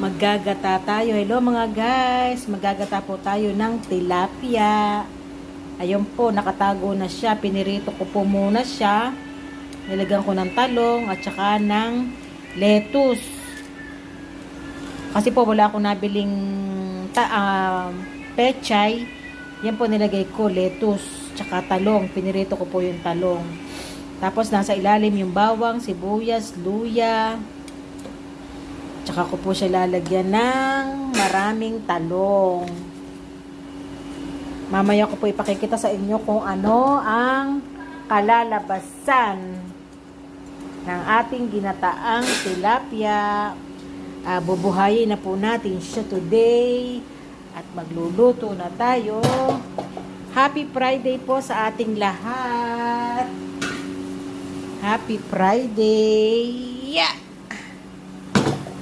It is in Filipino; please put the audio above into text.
Maggagata tayo. Hello mga guys. Maggagata po tayo ng tilapia. Ayun po, nakatago na siya. Pinirito ko po muna siya. Nilagyan ko ng talong at saka ng lettuce. Kasi po wala akong nabiling pechay. Yan po nilagay ko, lettuce, tsaka talong. Pinirito ko po yung talong. Tapos nasa ilalim yung bawang, sibuyas, luya. Tsaka ko po siya lalagyan ng maraming talong. Mamaya ko po ipakikita sa inyo kung ano ang kalalabasan ng ating ginataang tilapia. Bubuhayin na po natin siya today at magluluto na tayo. Happy Friday po sa ating lahat. Happy Friday! Yeah!